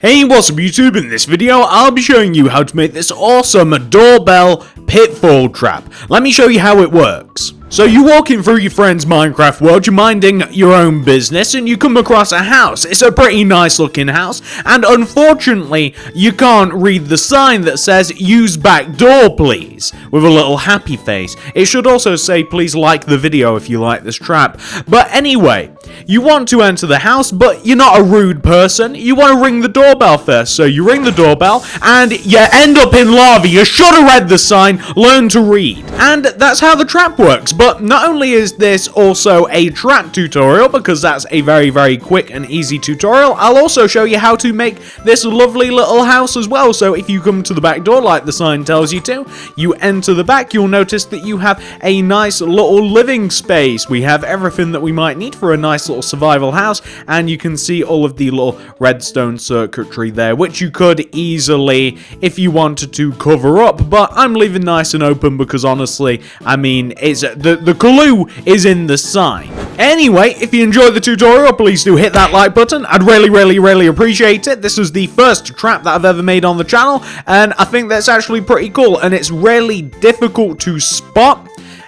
Hey, what's up YouTube? In this video, I'll be showing you how to make this awesome doorbell pitfall trap. Let me show you how it works. So you're walking through your friend's Minecraft world, you're minding your own business, and you come across a house. It's a pretty nice looking house, and unfortunately, you can't read the sign that says, "Use back door, please," with a little happy face. It should also say, "Please like the video if you like this trap." But anyway, you want to enter the house, but you're not a rude person. You want to ring the doorbell first, so you ring the doorbell, and you end up in lava. You should have read the sign, learn to read. And that's how the trap works. But not only is this also a trap tutorial, because that's a very quick and easy tutorial, I'll also show you how to make this lovely little house as well. So if you come to the back door like the sign tells you to, you enter the back, you'll notice that you have a nice little living space. We have everything that we might need for a nice little survival house, and you can see all of the little redstone circuitry there, which you could easily, if you wanted to, cover up, but I'm leaving nice and open because honestly, I mean, it's the clue is in the sign. Anyway, if you enjoyed the tutorial, please do hit that like button. I'd really appreciate it. This was the first trap that I've ever made on the channel, and I think that's actually pretty cool, and it's really difficult to spot.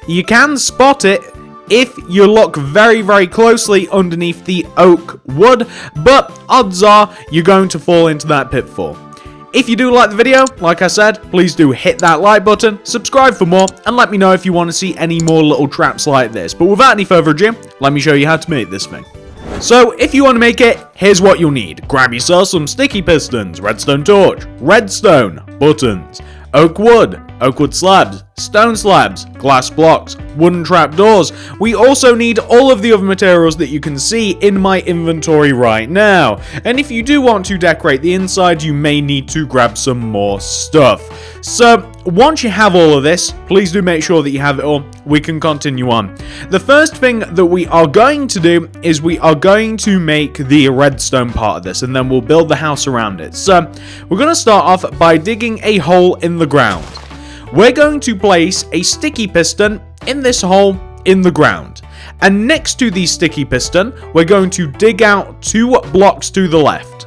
You can spot it if you look very closely underneath the oak wood, but odds are you're going to fall into that pitfall. If you do like the video, like I said, please do hit that like button, subscribe for more, and let me know if you want to see any more little traps like this. But without any further ado, let me show you how to make this thing. So, if you want to make it, here's what you'll need. Grab yourself some sticky pistons, redstone torch, redstone, buttons, oak wood slabs, stone slabs, glass blocks, wooden trapdoors. We also need all of the other materials that you can see in my inventory right now. And if you do want to decorate the inside, you may need to grab some more stuff. So, once you have all of this, please do make sure that you have it all. We can continue on. The first thing that we are going to do is we are going to make the redstone part of this, and then we'll build the house around it. So, we're going to start off by digging a hole in the ground. We're going to place a sticky piston in this hole in the ground. And next to the sticky piston, we're going to dig out 2 blocks to the left.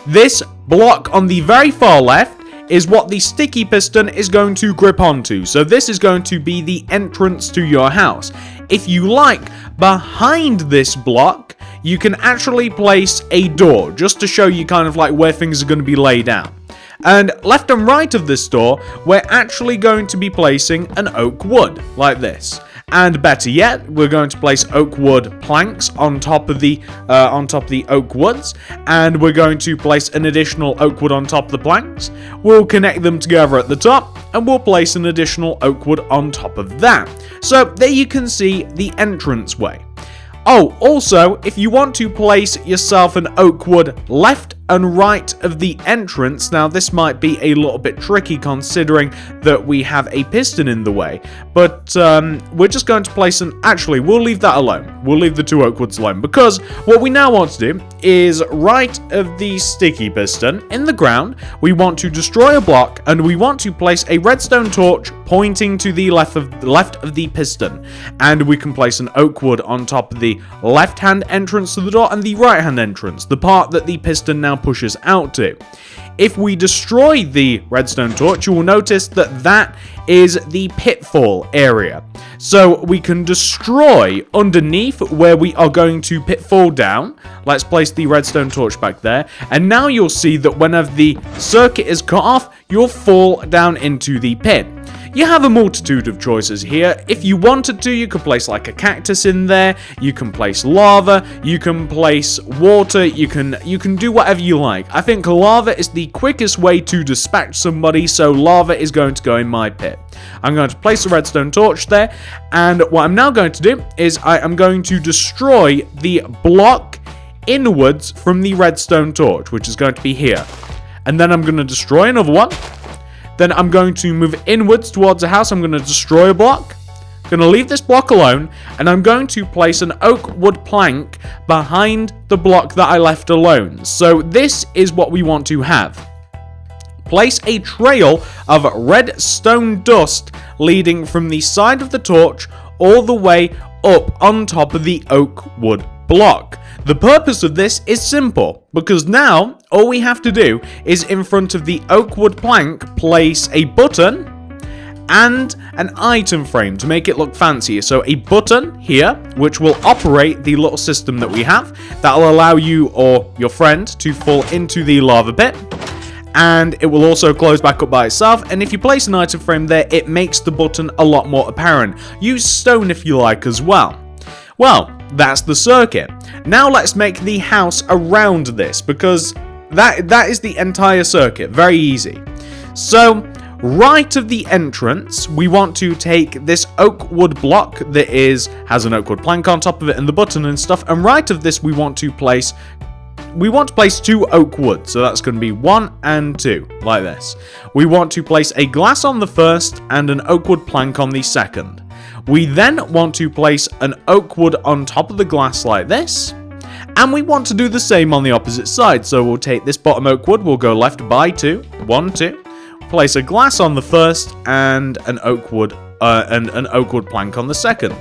This block on the very far left is what the sticky piston is going to grip onto. So this is going to be the entrance to your house. If you like, behind this block, you can actually place a door, just to show you kind of like where things are going to be laid out. And left and right of this door, we're actually going to be placing an oak wood, like this. And better yet, we're going to place oak wood planks on top of the oak woods, and we're going to place an additional oak wood on top of the planks. We'll connect them together at the top, and we'll place an additional oak wood on top of that. So there you can see the entranceway. Oh, also, if you want to place yourself an oak wood left and right of the entrance, now this might be a little bit tricky considering that we have a piston in the way, but we're just going to place actually, we'll leave that alone. We'll leave the 2 oak woods alone, because what we now want to do is right of the sticky piston in the ground, we want to destroy a block, and we want to place a redstone torch pointing to the left of the piston, and we can place an oak wood on top of the left hand entrance to the door and the right hand entrance, the part that the piston now pushes out to. If we destroy the redstone torch, you will notice that that is the pitfall area. So we can destroy underneath where we are going to pitfall down. Let's place the redstone torch back there. And now you'll see that whenever the circuit is cut off, you'll fall down into the pit. You have a multitude of choices here. If you wanted to, you could place like a cactus in there, you can place lava, you can place water, you can do whatever you like. I think lava is the quickest way to dispatch somebody, so lava is going to go in my pit. I'm going to place a redstone torch there, and what I'm now going to do is I am going to destroy the block inwards from the redstone torch, which is going to be here. And then I'm going to destroy another one. Then I'm going to move inwards towards the house. I'm going to destroy a block. I'm going to leave this block alone. And I'm going to place an oak wood plank behind the block that I left alone. So this is what we want to have. Place a trail of redstone dust leading from the side of the torch all the way up on top of the oak wood block. The purpose of this is simple, because now all we have to do is in front of the oak wood plank place a button and an item frame to make it look fancier. So a button here, which will operate the little system that we have, that will allow you or your friend to fall into the lava pit. And it will also close back up by itself, and if you place an item frame there, it makes the button a lot more apparent. Use stone if you like as well. Well, that's the circuit. Now let's make the house around this, because that is the entire circuit. Very easy. So, right of the entrance, we want to take this oak wood block that has an oak wood plank on top of it and the button and stuff, and right of this we want to place 2 oak wood, so that's going to be 1 and 2, like this. We want to place a glass on the first and an oak wood plank on the second. We then want to place an oak wood on top of the glass like this, and we want to do the same on the opposite side. So we'll take this bottom oak wood, we'll go left by 2, 1, 2, place a glass on the first and an oak wood plank on the second,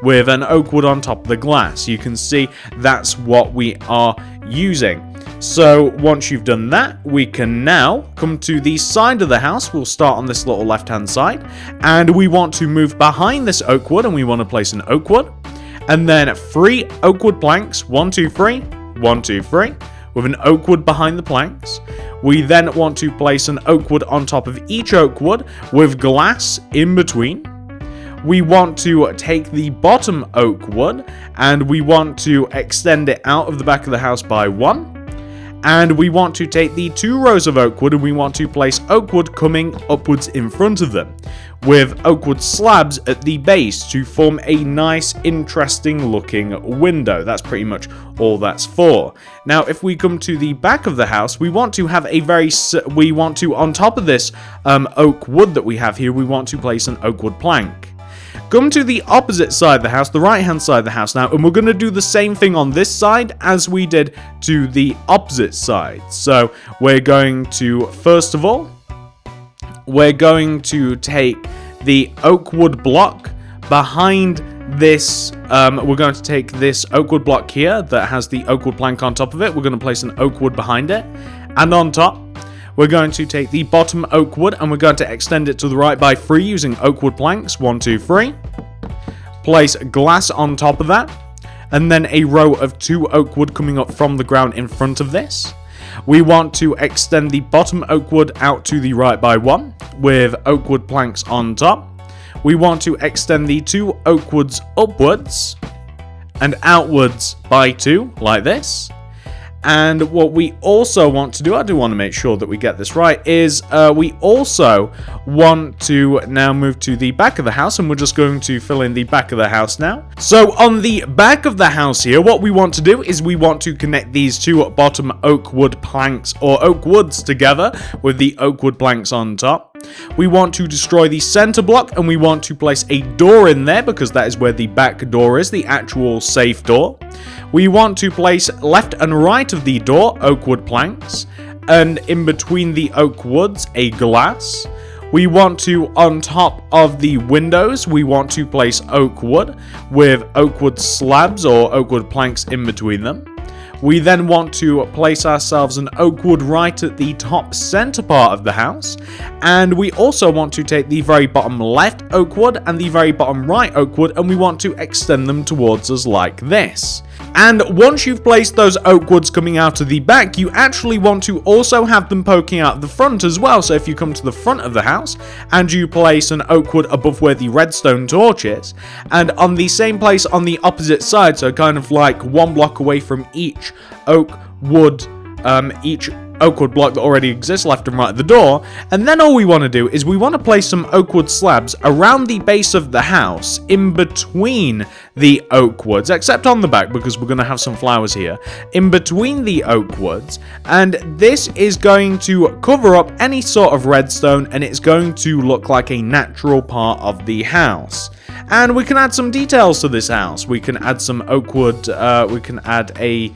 with an oak wood on top of the glass. You can see that's what we are using. So once you've done that, we can now come to the side of the house. We'll start on this little left hand side, and we want to move behind this oak wood, and we want to place an oak wood, and then 3 oak wood planks, 1, 2, 3, 1, 2, 3, with an oak wood behind the planks. We then want to place an oak wood on top of each oak wood with glass in between. We want to take the bottom oak wood and we want to extend it out of the back of the house by 1. And we want to take the 2 rows of oak wood and we want to place oak wood coming upwards in front of them, with oak wood slabs at the base to form a nice, interesting looking window. That's pretty much all that's for. Now, if we come to the back of the house, we want to have on top of this oak wood that we have here, we want to place an oak wood plank. Come to the opposite side of the house, the right-hand side of the house now, and we're going to do the same thing on this side as we did to the opposite side. So we're going to, first of all, we're going to take the oak wood block behind this. We're going to take this oak wood block here that has the oak wood plank on top of it. We're going to place an oak wood behind it, and on top, we're going to take the bottom oak wood and we're going to extend it to the right by 3 using oak wood planks. 1, 2, 3. Place glass on top of that. And then a row of 2 oak wood coming up from the ground in front of this. We want to extend the bottom oak wood out to the right by 1 with oak wood planks on top. We want to extend the 2 oak woods upwards and outwards by 2 like this. And what we also want to do, I do want to make sure that we get this right, is we also want to now move to the back of the house, and we're just going to fill in the back of the house now. So on the back of the house here, what we want to do is we want to connect these 2 bottom oak wood planks, or oak woods, together with the oak wood planks on top. We want to destroy the center block, and we want to place a door in there, because that is where the back door is, the actual safe door. We want to place left and right of the door oak wood planks, and in between the oak woods a glass. We want to, on top of the windows, we want to place oak wood with oak wood slabs or oak wood planks in between them. We then want to place ourselves an oak wood right at the top center part of the house. And we also want to take the very bottom left oak wood and the very bottom right oak wood, and we want to extend them towards us like this. And once you've placed those oak woods coming out of the back, you actually want to also have them poking out the front as well. So if you come to the front of the house and you place an oak wood above where the redstone torch is, and on the same place on the opposite side, so kind of like 1 block away from each oak wood block that already exists left and right at the door, and then all we want to do is we want to place some oak wood slabs around the base of the house in between the oak woods, except on the back because we're going to have some flowers here, in between the oak woods, and this is going to cover up any sort of redstone and it's going to look like a natural part of the house. And we can add some details to this house. We can add some oak wood, we can add a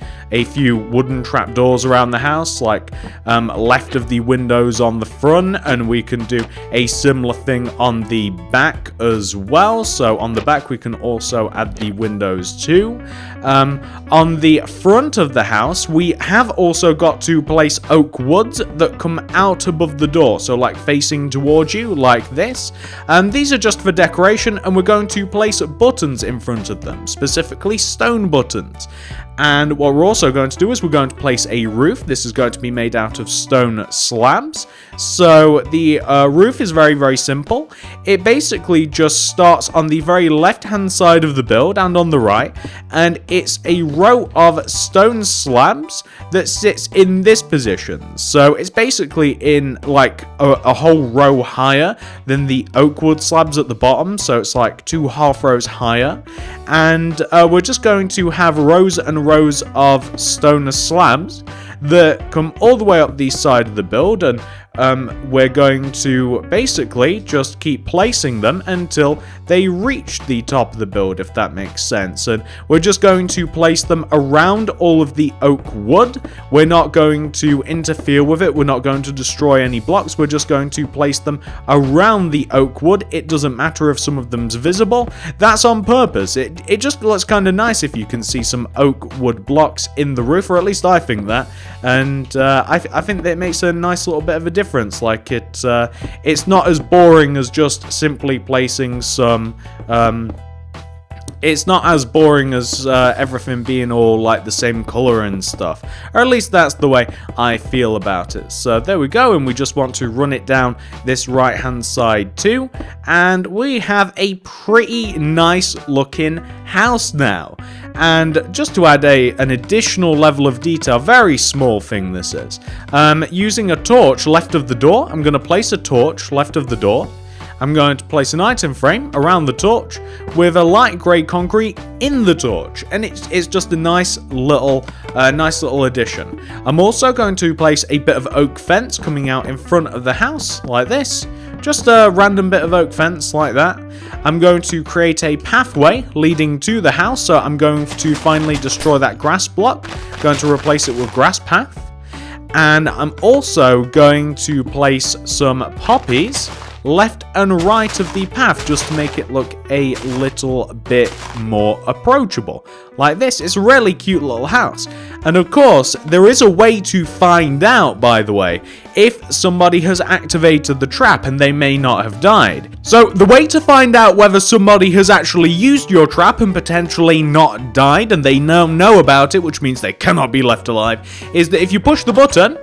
few wooden trapdoors around the house, like left of the windows on the front, and we can do a similar thing on the back as well. So on the back we can also add the windows too. On the front of the house we have also got to place oak woods that come out above the door, so like facing towards you like this. These are just for decoration, and we're going to place buttons in front of them, specifically stone buttons. And what we're also going to do is we're going to place a roof. This is going to be made out of stone slabs. So the roof is very, very simple. It basically just starts on the very left-hand side of the build and on the right. And it's a row of stone slabs that sits in this position. So it's basically in like a whole row higher than the oak wood slabs at the bottom. So it's like 2 half rows higher. And we're just going to have rows and rows of stone slabs that come all the way up the side of the build, and we're going to basically just keep placing them until they reach the top of the build, if that makes sense. And we're just going to place them around all of the oak wood. We're not going to interfere with it. We're not going to destroy any blocks. We're just going to place them around the oak wood. It doesn't matter if some of them's visible. That's on purpose. It just looks kind of nice if you can see some oak wood blocks in the roof, or at least I think that. And I think that it makes a nice little bit of a difference. Like it's not as boring as just simply placing some it's not as boring as everything being all like the same color and stuff, or at least that's the way I feel about it. So there we go, and we just want to run it down this right hand side too, and we have a pretty nice looking house now. And just to add an additional level of detail, very small thing this is, using a torch left of the door, I'm going to place a torch left of the door. I'm going to place an item frame around the torch with a light grey concrete in the torch, and it's just a nice little addition. I'm also going to place a bit of oak fence coming out in front of the house like this. Just a random bit of oak fence like that. I'm going to create a pathway leading to the house, so I'm going to finally destroy that grass block. I'm going to replace it with grass path. And I'm also going to place some poppies left and right of the path, just to make it look a little bit more approachable. Like this. It's a really cute little house. And of course, there is a way to find out, by the way, if somebody has activated the trap, and they may not have died. So the way to find out whether somebody has actually used your trap and potentially not died, and they now know about it, which means they cannot be left alive, is that if you push the button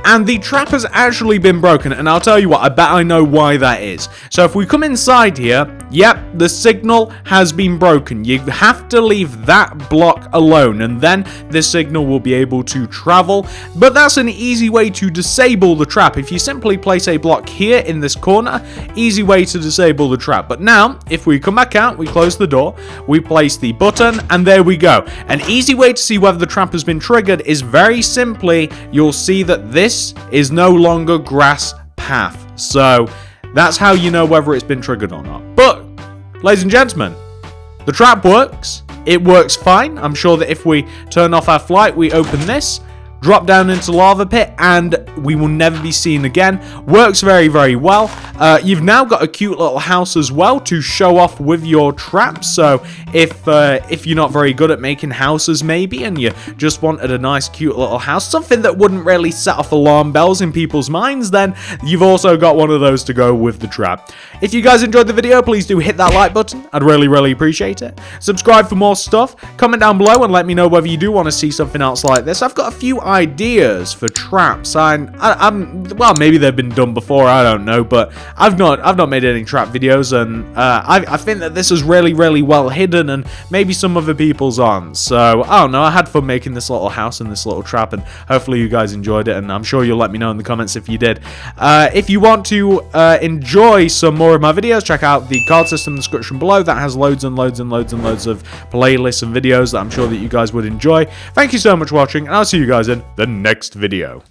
and the trap has actually been broken, and I'll tell you what, I bet I know why that is. So if we come inside here, yep, the signal has been broken. You have to leave that block alone, and then the signal will be able to travel. But that's an easy way to disable the trap. If you simply place a block here in this corner, easy way to disable the trap. But now, if we come back out, we close the door, we place the button, and there we go. An easy way to see whether the trap has been triggered is very simply, you'll see that this is no longer grass path. So that's how you know whether it's been triggered or not. But, ladies and gentlemen, the trap works. It works fine. I'm sure that if we turn off our flight, we open this, drop down into lava pit, and we will never be seen again. Works very, very well. You've now got a cute little house as well to show off with your traps. So if you're not very good at making houses maybe, and you just wanted a nice cute little house, something that wouldn't really set off alarm bells in people's minds, then you've also got one of those to go with the trap. If you guys enjoyed the video, please do hit that like button. I'd really, really appreciate it. Subscribe for more stuff. Comment down below and let me know whether you do want to see something else like this. I've got a few ideas for traps. Well, maybe they've been done before, I don't know, but I've not made any trap videos, and I think that this is really, really well hidden, and maybe some other people's aren't. So I don't know, I had fun making this little house and this little trap, and hopefully you guys enjoyed it, and I'm sure you'll let me know in the comments if you did. If you want to enjoy some more of my videos, check out the card system in the description below. That has loads and loads and loads and loads of playlists and videos that I'm sure that you guys would enjoy. Thank you so much for watching, and I'll see you guys in the next video.